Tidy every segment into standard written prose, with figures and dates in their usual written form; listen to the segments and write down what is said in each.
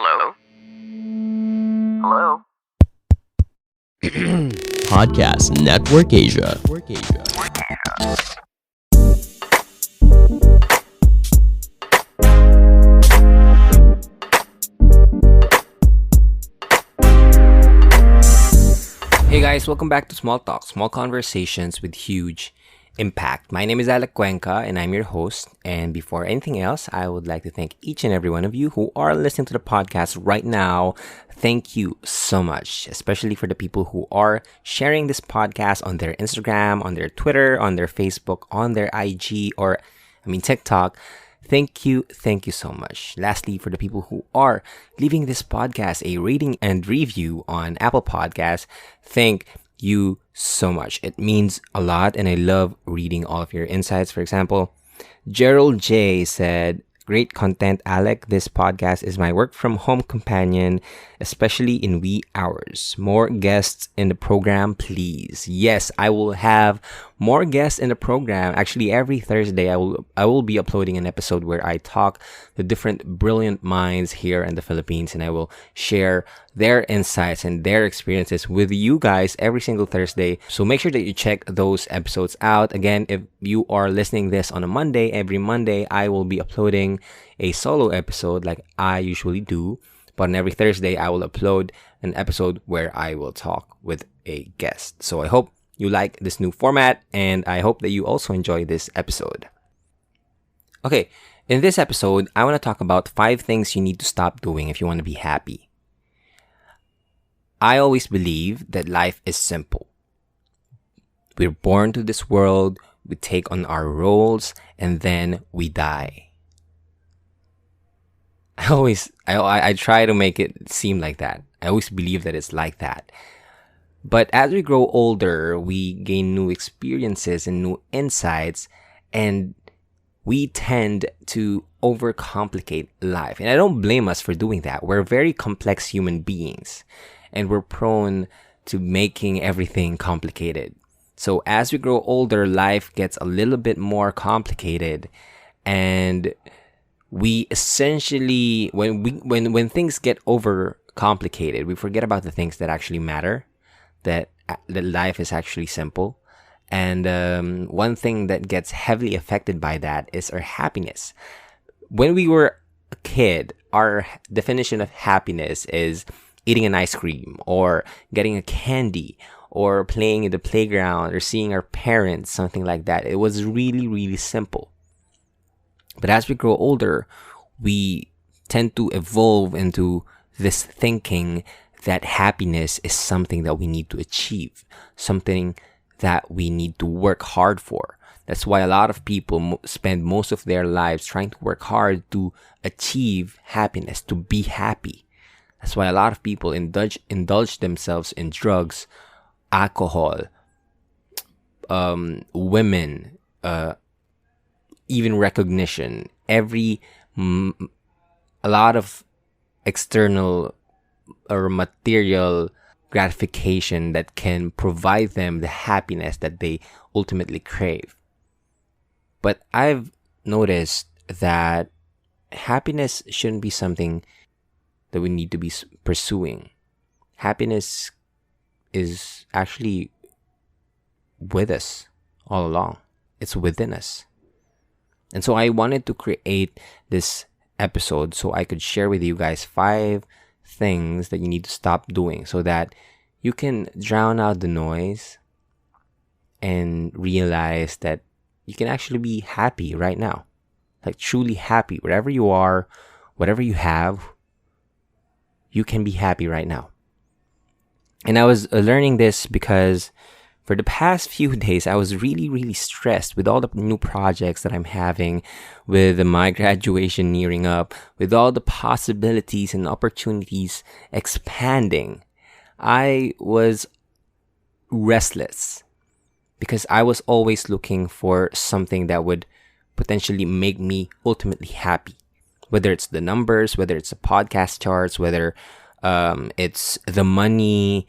Hello? Hello? Podcast Network Asia. Hey guys, welcome back to Small Talk, small conversations with huge impact. My name is Alec and I'm your host. And before anything else, I would like to thank each and every one of you who are listening to the podcast right now. Thank you so much, especially for the people who are sharing this podcast on their Instagram, on their Twitter, on their Facebook, on their IG, TikTok. Thank you so much. Lastly, for the people who are leaving this podcast a rating and review on Apple Podcasts, thank you so much. It means a lot, and I love reading all of your insights. For example, Gerald J said, "Great content, Alec. This podcast is my work from home companion, especially in wee hours. More guests in the program, please." Yes, I will have more guests in the program. Actually, every Thursday, I will be uploading an episode where I talk to different brilliant minds here in the Philippines, and I will share their insights and their experiences with you guys every single Thursday. So make sure that you check those episodes out. Again, if you are listening this on a Monday, every Monday I will be uploading a solo episode like I usually do. But on every Thursday, I will upload an episode where I will talk with a guest. So I hope you like this new format, and I hope that you also enjoy this episode. Okay, in this episode, I want to talk about 5 things you need to stop doing if you want to be happy. I always believe that life is simple. We're born to this world, we take on our roles, and then we die. I try to make it seem like that. I always believe that it's like that. But as we grow older, we gain new experiences and new insights, and we tend to overcomplicate life. And I don't blame us for doing that. We're very complex human beings, and we're prone to making everything complicated. So as we grow older, life gets a little bit more complicated, and we essentially, when things get over complicated, we forget about the things that actually matter, that life is actually simple. And one thing that gets heavily affected by that is our happiness. When we were a kid, our definition of happiness is eating an ice cream or getting a candy or playing in the playground or seeing our parents, something like that. It was really, really simple. But as we grow older, we tend to evolve into this thinking that happiness is something that we need to achieve, something that we need to work hard for. That's why a lot of people spend most of their lives trying to work hard to achieve happiness, to be happy. That's why a lot of people indulge themselves in drugs, alcohol, women, even recognition, a lot of external or material gratification that can provide them the happiness that they ultimately crave. But I've noticed that happiness shouldn't be something that we need to be pursuing. Happiness is actually with us all along. It's within us. And so I wanted to create this episode so I could share with you guys 5 things that you need to stop doing so that you can drown out the noise and realize that you can actually be happy right now. Like truly happy. Wherever you are, whatever you have, you can be happy right now. And I was learning this because for the past few days, I was really, really stressed with all the new projects that I'm having, with my graduation nearing up, with all the possibilities and opportunities expanding. I was restless because I was always looking for something that would potentially make me ultimately happy. Whether it's the numbers, whether it's the podcast charts, whether it's the money,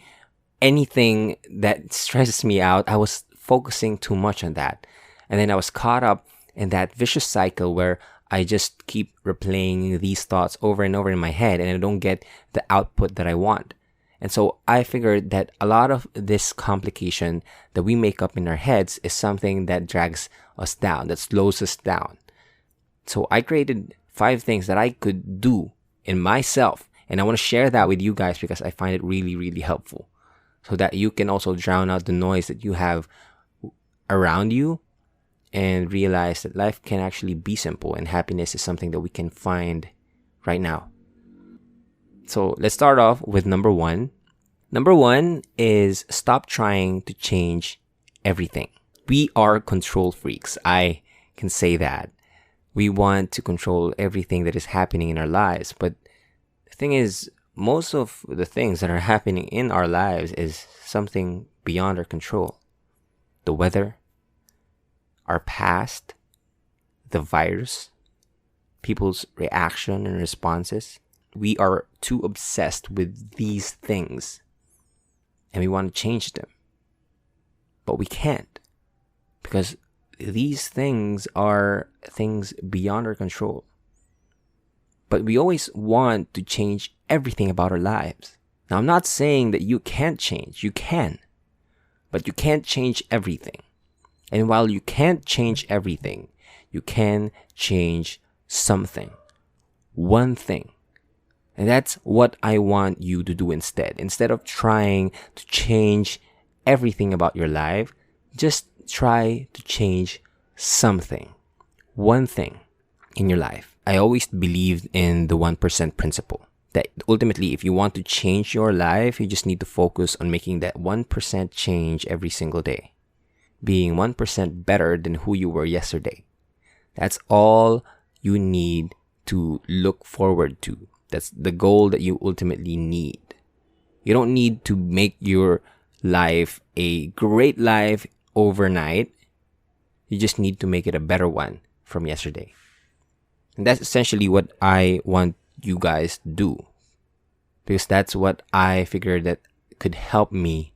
anything that stresses me out, I was focusing too much on that. And then I was caught up in that vicious cycle where I just keep replaying these thoughts over and over in my head, and I don't get the output that I want. And so I figured that a lot of this complication that we make up in our heads is something that drags us down, that slows us down. So I created 5 things that I could do in myself, and I want to share that with you guys because I find it really, really helpful, so that you can also drown out the noise that you have around you and realize that life can actually be simple, and happiness is something that we can find right now. So let's start off with number 1. Number 1 is stop trying to change everything. We are control freaks. I can say that. We want to control everything that is happening in our lives. But the thing is, most of the things that are happening in our lives is something beyond our control. The weather, our past, the virus, people's reaction and responses. We are too obsessed with these things, and we want to change them. But we can't, because these things are things beyond our control. But we always want to change everything about our lives. Now, I'm not saying that you can't change. You can. But you can't change everything. And while you can't change everything, you can change something. One thing. And that's what I want you to do instead. Instead of trying to change everything about your life, just try to change something. One thing in your life. I always believed in the 1% principle. That ultimately, if you want to change your life, you just need to focus on making that 1% change every single day. Being 1% better than who you were yesterday. That's all you need to look forward to. That's the goal that you ultimately need. You don't need to make your life a great life overnight. You just need to make it a better one from yesterday. And that's essentially what I want you guys to do. Because that's what I figured that could help me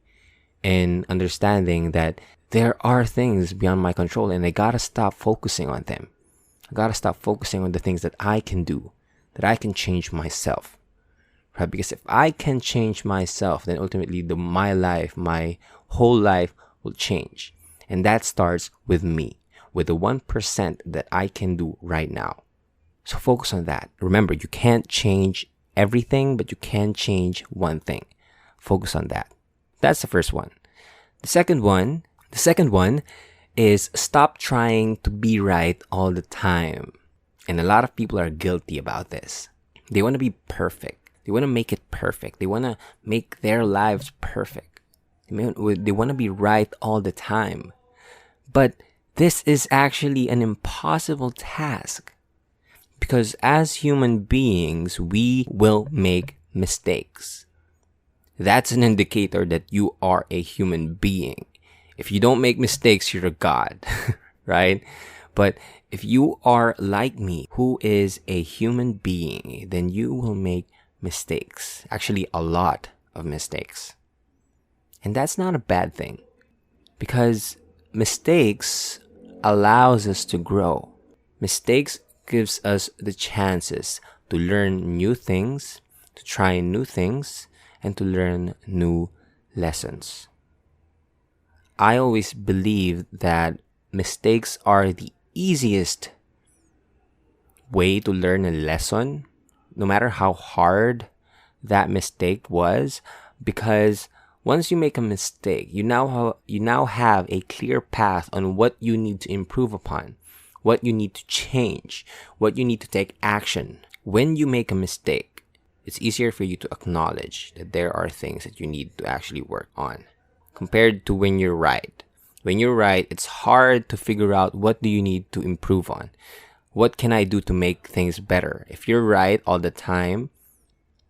in understanding that there are things beyond my control, and I gotta stop focusing on them. I gotta stop focusing on the things that I can do, that I can change myself. Right? Because if I can change myself, then ultimately my life, my whole life will change. And that starts with me, with the 1% that I can do right now. So focus on that. Remember, you can't change everything, but you can change one thing. Focus on that. That's the first one. The second one is stop trying to be right all the time. And a lot of people are guilty about this. They want to be perfect. They want to make it perfect. They want to make their lives perfect. They want to be right all the time. But this is actually an impossible task. Because as human beings, we will make mistakes. That's an indicator that you are a human being. If you don't make mistakes, you're a god, right? But if you are like me, who is a human being, then you will make mistakes. Actually, a lot of mistakes. And that's not a bad thing. Because mistakes allows us to grow. Mistakes gives us the chances to learn new things, to try new things, and to learn new lessons. I always believe that mistakes are the easiest way to learn a lesson, no matter how hard that mistake was, because once you make a mistake, you now have a clear path on what you need to improve upon, what you need to change, what you need to take action. When you make a mistake, it's easier for you to acknowledge that there are things that you need to actually work on compared to when you're right. When you're right, it's hard to figure out what do you need to improve on. What can I do to make things better? If you're right all the time,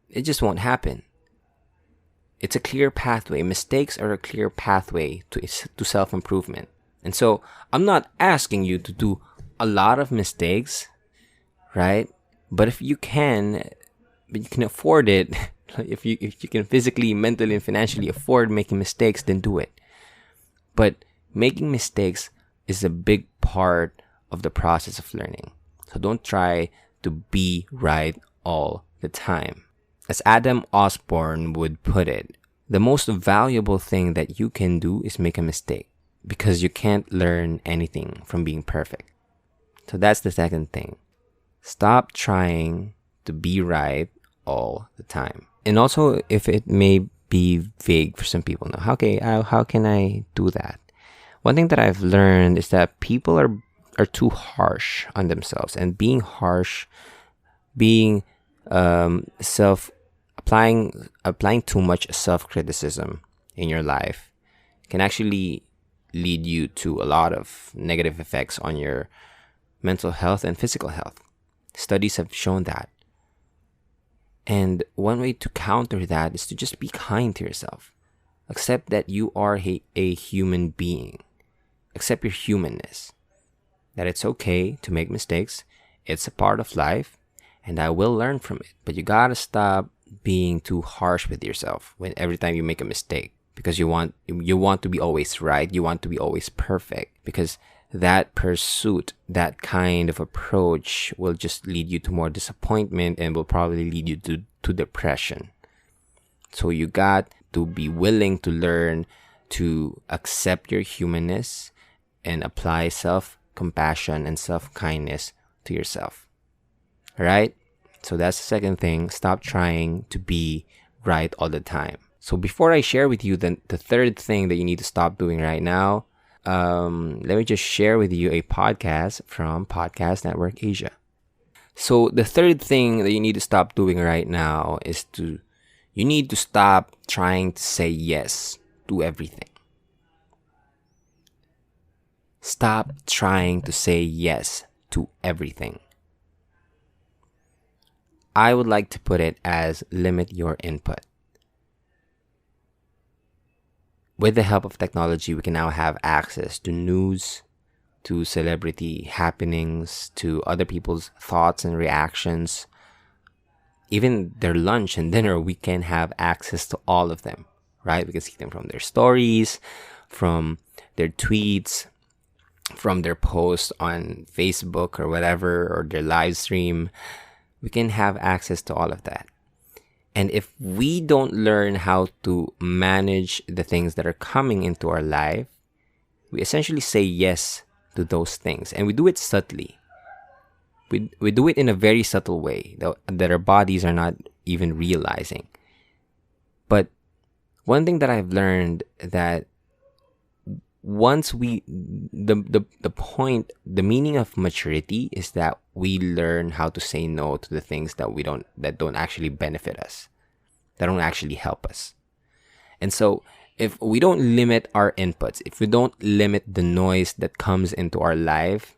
it just won't happen. It's a clear pathway. Mistakes are a clear pathway to self-improvement. And so I'm not asking you to do a lot of mistakes, right? But if you can afford it, if you can physically, mentally, and financially afford making mistakes, then do it. But making mistakes is a big part of the process of learning. So don't try to be right all the time. As Adam Osborne would put it, the most valuable thing that you can do is make a mistake, because you can't learn anything from being perfect. So that's the second thing. Stop trying to be right all the time. And also, if it may be vague for some people now, okay, how can I do that? One thing that I've learned is that people are too harsh on themselves, and being harsh, being self applying too much self-criticism in your life can actually lead you to a lot of negative effects on your mental health and physical health. Studies have shown that. And one way to counter that is to just be kind to yourself. Accept that you are a human being. Accept your humanness. That it's okay to make mistakes. It's a part of life, and I will learn from it. But you gotta stop being too harsh with yourself when every time you make a mistake, because you want to be always right. You want to be always perfect, because that pursuit, that kind of approach will just lead you to more disappointment and will probably lead you to depression. So you got to be willing to learn to accept your humanness and apply self-compassion and self-kindness to yourself. All right? So that's the second thing. Stop trying to be right all the time. So before I share with you the third thing that you need to stop doing right now, let me just share with you a podcast from Podcast Network Asia. So the third thing that you need to stop doing right now is you need to stop trying to say yes to everything. Stop trying to say yes to everything. I would like to put it as limit your input. With the help of technology, we can now have access to news, to celebrity happenings, to other people's thoughts and reactions. Even their lunch and dinner, we can have access to all of them, right? We can see them from their stories, from their tweets, from their posts on Facebook or whatever, or their live stream. We can have access to all of that. And if we don't learn how to manage the things that are coming into our life, we essentially say yes to those things. And we do it subtly. We do it in a very subtle way that our bodies are not even realizing. But one thing that I've learned, that once the meaning of maturity is that we learn how to say no to the things that don't actually benefit us, that don't actually help us. And so if we don't limit our inputs, if we don't limit the noise that comes into our life,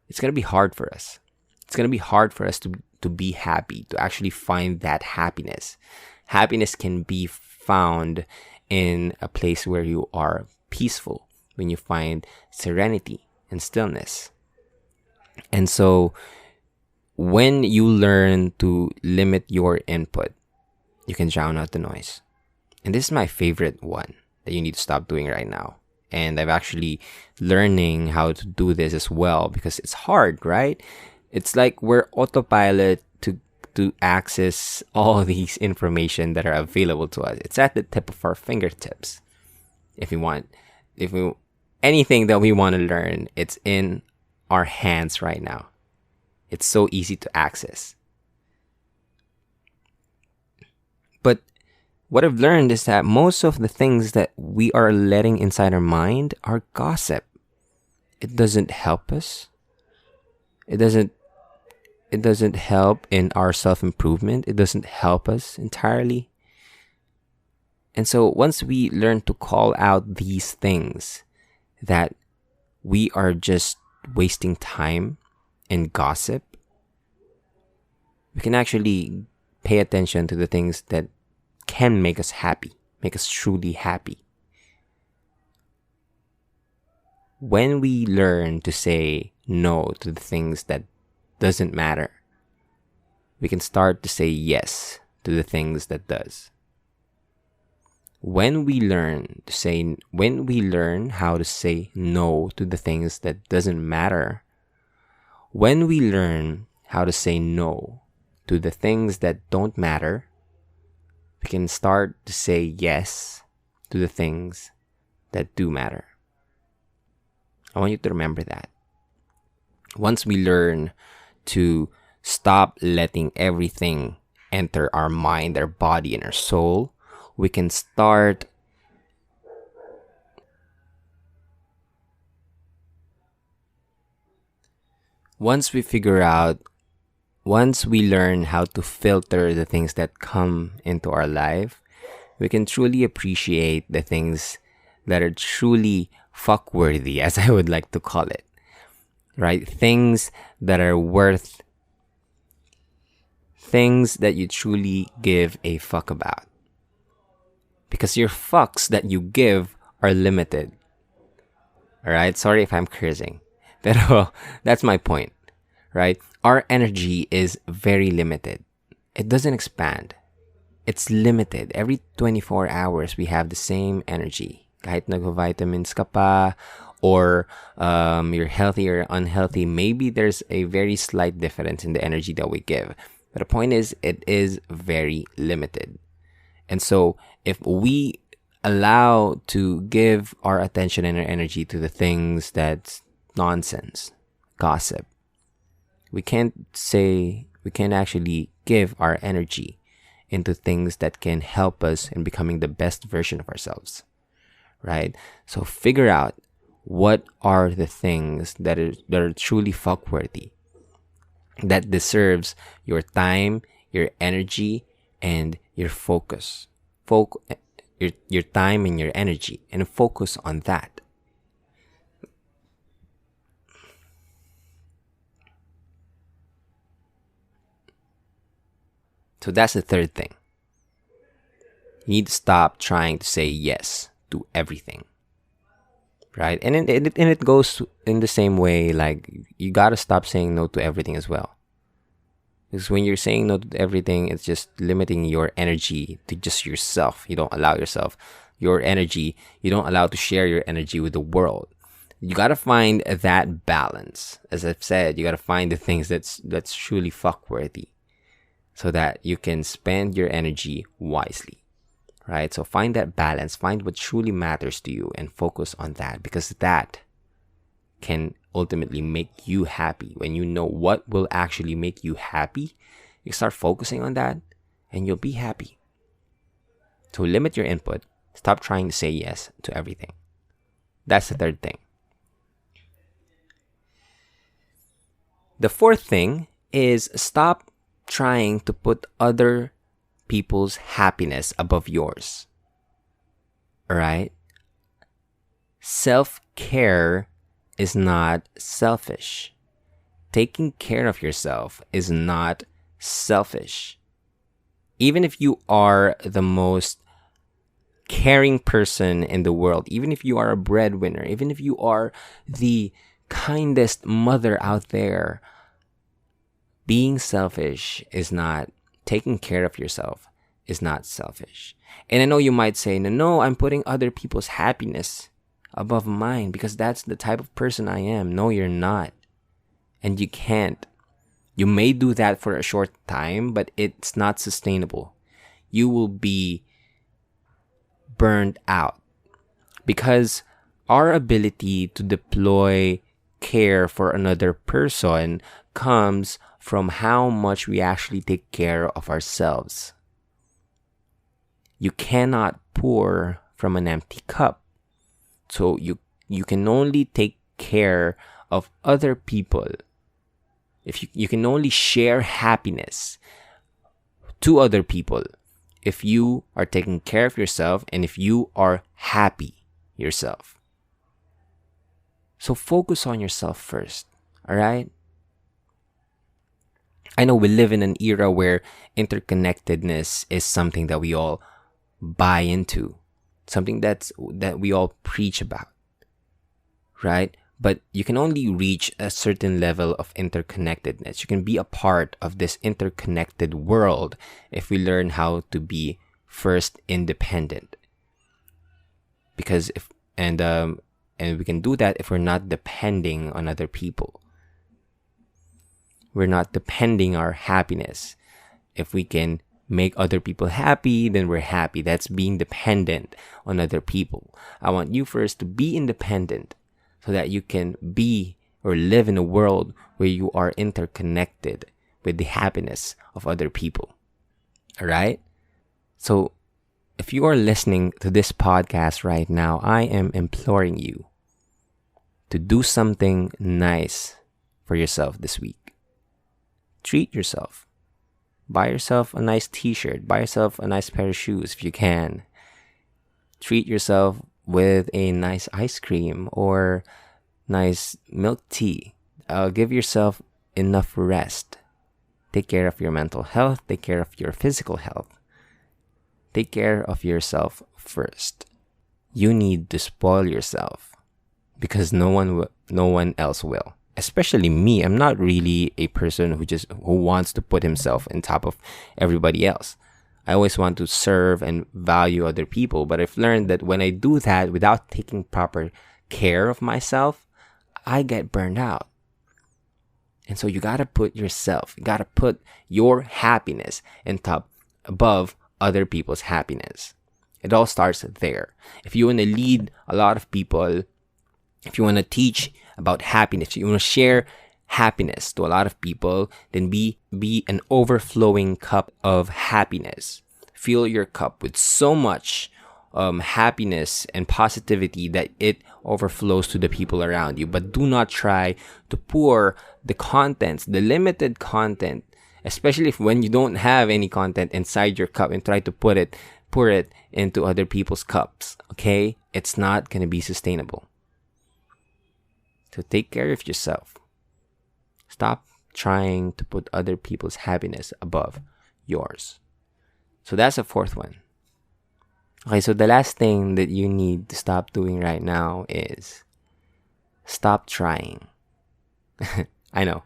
it's going to be hard for us. It's going to be hard for us to be happy, to actually find that happiness. Happiness can be found in a place where you are peaceful, when you find serenity and stillness. And so when you learn to limit your input, you can drown out the noise. And this is my favorite one that you need to stop doing right now. And I've actually learning how to do this as well, because it's hard, right? It's like we're autopilot to access all these information that are available to us. It's at the tip of our fingertips. If we anything that we want to learn, it's in our hands right now. It's so easy to access. But what I've learned is that most of the things that we are letting inside our mind are gossip. It doesn't help us. It doesn't help in our self-improvement. It doesn't help us entirely. And so once we learn to call out these things that we are just wasting time in gossip, we can actually pay attention to the things that can make us happy, make us truly happy. When we learn to say no to the things that doesn't matter, we can start to say yes to the things that does. When we learn how to say no to the things that doesn't matter, when we learn how to say no to the things that don't matter, we can start to say yes to the things that do matter. I want you to remember that. Once we learn to stop letting everything enter our mind, our body, and our soul, we can start once we learn how to filter the things that come into our life, we can truly appreciate the things that are truly fuckworthy, as I would like to call it. Right? Things that are worth, things that you truly give a fuck about. Because your fucks that you give are limited. Alright? Sorry if I'm cursing. Pero that's my point. Right? Our energy is very limited. It doesn't expand. It's limited. Every 24 hours, we have the same energy. Kahit nag-vitamins ka pa, or you're healthy or unhealthy, maybe there's a very slight difference in the energy that we give. But the point is, it is very limited. And so, if we allow to give our attention and our energy to the things that's nonsense, gossip, we can't actually give our energy into things that can help us in becoming the best version of ourselves, right? So figure out what are the things that are truly fuckworthy, that deserves your time, your energy, and your focus. Your time and your energy, and focus on that. So that's the third thing. You need to stop trying to say yes to everything. Right? And it goes in the same way, like, you gotta stop saying no to everything as well. Because when you're saying no to everything, it's just limiting your energy to just yourself. You don't allow yourself your energy. You don't allow to share your energy with the world. You gotta find that balance. As I've said, you gotta find the things that's truly fuckworthy, so that you can spend your energy wisely, right? So find that balance, find what truly matters to you, and focus on that, because that can ultimately make you happy. When you know what will actually make you happy, you start focusing on that, and you'll be happy. So limit your input. Stop trying to say yes to everything. That's the third thing. The fourth thing is stop trying to put other people's happiness above yours. Alright? Self-care is not selfish. Taking care of yourself is not selfish. Even if you are the most caring person in the world, even if you are a breadwinner, even if you are the kindest mother out there, being selfish is not, taking care of yourself is not selfish. And I know you might say, no, I'm putting other people's happiness above mine because that's the type of person I am. No, you're not. And you can't. You may do that for a short time, but it's not sustainable. You will be burned out, because our ability to deploy care for another person comes from how much we actually take care of ourselves. You cannot pour from an empty cup. So you can only take care of other people. If you can only share happiness to other people if you are taking care of yourself and if you are happy yourself. So focus on yourself first, all right? I know we live in an era where interconnectedness is something that we all buy into, something that we all preach about, right? But you can only reach a certain level of interconnectedness. You can be a part of this interconnected world if we learn how to be first independent. Because and we can do that if we're not depending on other people. we're not depending our happiness. If we can make other people happy, then we're happy. That's being dependent on other people. I want you first to be independent so that you can be or live in a world where you are interconnected with the happiness of other people. All right? So if you are listening to this podcast right now, I am imploring you to do something nice for yourself this week. Treat yourself. Buy yourself a nice t-shirt. Buy yourself a nice pair of shoes if you can. Treat yourself with a nice ice cream or nice milk tea. Give yourself enough rest. Take care of your mental health. Take care of your physical health. Take care of yourself first. You need to spoil yourself because no one else will. Especially me. I'm not really a person who wants to put himself on top of everybody else. I always want to serve and value other people, but I've learned that when I do that without taking proper care of myself, I get burned out. And so you gotta put your happiness in top above other people's happiness. It all starts there. If you want to lead a lot of people, if you want to teach about happiness, if you want to share happiness to a lot of people, then be an overflowing cup of happiness. Fill your cup with so much happiness and positivity that it overflows to the people around you. But do not try to pour the limited content, especially when you don't have any content inside your cup, and try to pour it into other people's cups. Okay? It's not going to be sustainable. So take care of yourself. Stop trying to put other people's happiness above yours. So that's the fourth one. Okay, so the last thing that you need to stop doing right now is stop trying. I know.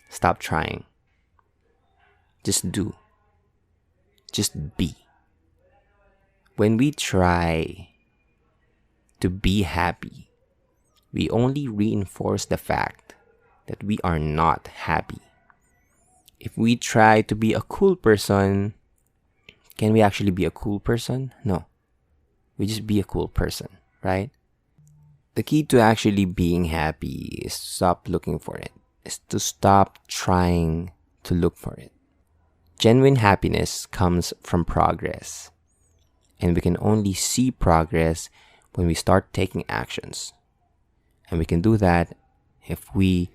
Stop trying. Just do. Just be. When we try to be happy, we only reinforce the fact that we are not happy. If we try to be a cool person, can we actually be a cool person? No. We just be a cool person, right? The key to actually being happy is to stop looking for it. Is to stop trying to look for it. Genuine happiness comes from progress. And we can only see progress when we start taking actions. And we can do that if we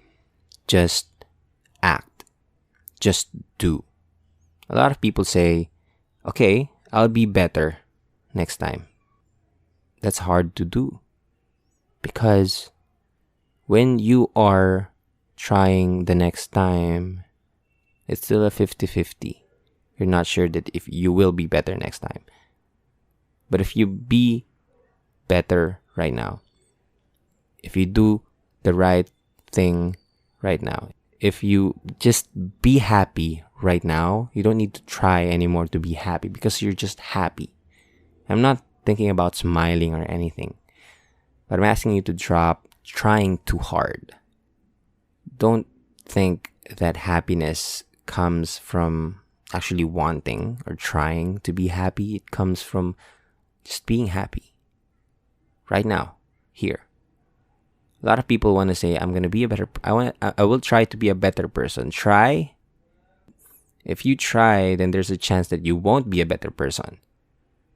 just act. Just do. A lot of people say, okay, I'll be better next time. That's hard to do. Because when you are trying the next time, it's still a 50-50. You're not sure that if you will be better next time. But if you be better right now, if you do the right thing right now, if you just be happy right now, you don't need to try anymore to be happy because you're just happy. I'm not thinking about smiling or anything, but I'm asking you to drop trying too hard. Don't think that happiness comes from actually wanting or trying to be happy. It comes from just being happy right now, here. A lot of people want to say, I will try to be a better person. Try. If you try, then there's a chance that you won't be a better person.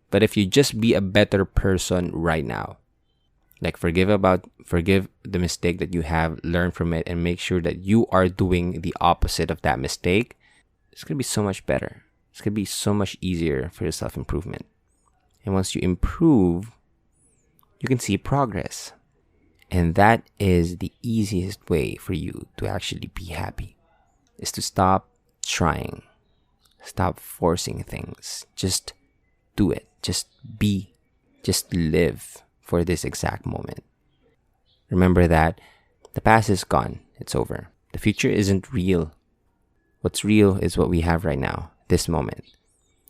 But if you just be a better person right now, like forgive the mistake that you have, learn from it, and make sure that you are doing the opposite of that mistake, it's going to be so much better. It's going to be so much easier for your self-improvement. And once you improve, you can see progress. And that is the easiest way for you to actually be happy, is to stop trying. Stop forcing things. Just do it. Just be. Just live for this exact moment. Remember that the past is gone. It's over. The future isn't real. What's real is what we have right now, this moment.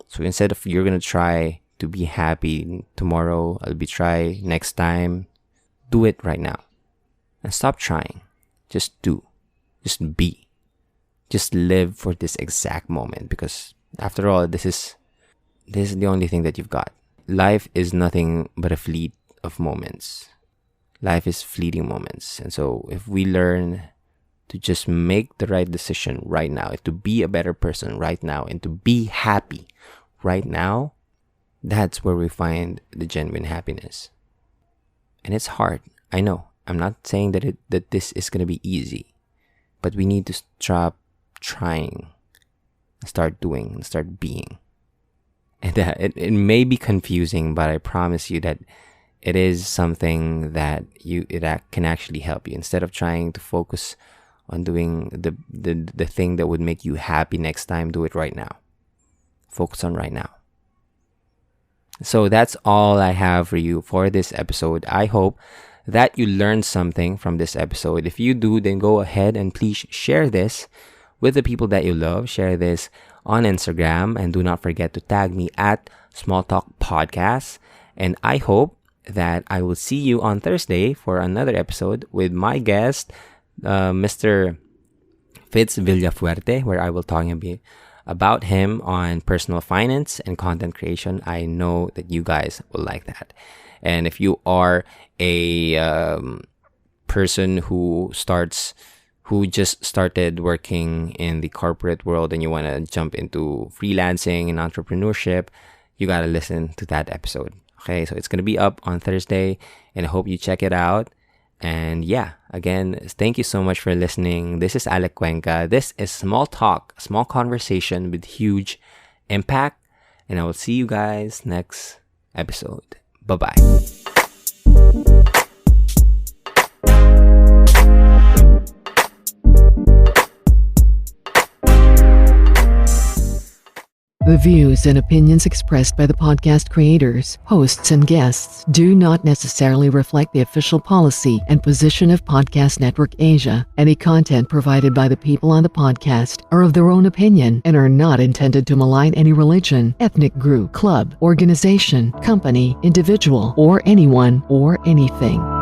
So instead of you're going to try to be happy tomorrow, I'll be try next time, do it right now. And stop trying. Just do. Just be. Just live for this exact moment, because after all, this is the only thing that you've got. Life is nothing but a fleet of moments. Life is fleeting moments. And so if we learn to just make the right decision right now, to be a better person right now, and to be happy right now, that's where we find the genuine happiness. And it's hard. I know. I'm not saying that this is going to be easy, but we need to stop trying, start doing, and start being. And it may be confusing, but I promise you that it is something that can actually help you. Instead of trying to focus on doing the thing that would make you happy next time, do it right now. Focus on right now. So that's all I have for you for this episode. I hope that you learned something from this episode. If you do, then go ahead and please share this with the people that you love. Share this on Instagram, and do not forget to tag me at Small Talk Podcast. And I hope that I will see you on Thursday for another episode with my guest, Mr. Fitz Villafuerte, where I will talk about him on personal finance and content creation. I know that you guys will like that. And if you are a person who just started working in the corporate world and you want to jump into freelancing and entrepreneurship, you got to listen to that episode. Okay, so it's going to be up on Thursday, and I hope you check it out. And yeah, again, thank you so much for listening. This is Alec Cuenca. This is Small Talk, small conversation with huge impact. And I will see you guys next episode. Bye-bye. The views and opinions expressed by the podcast creators, hosts, and guests do not necessarily reflect the official policy and position of Podcast Network Asia. Any content provided by the people on the podcast are of their own opinion and are not intended to malign any religion, ethnic group, club, organization, company, individual, or anyone or anything.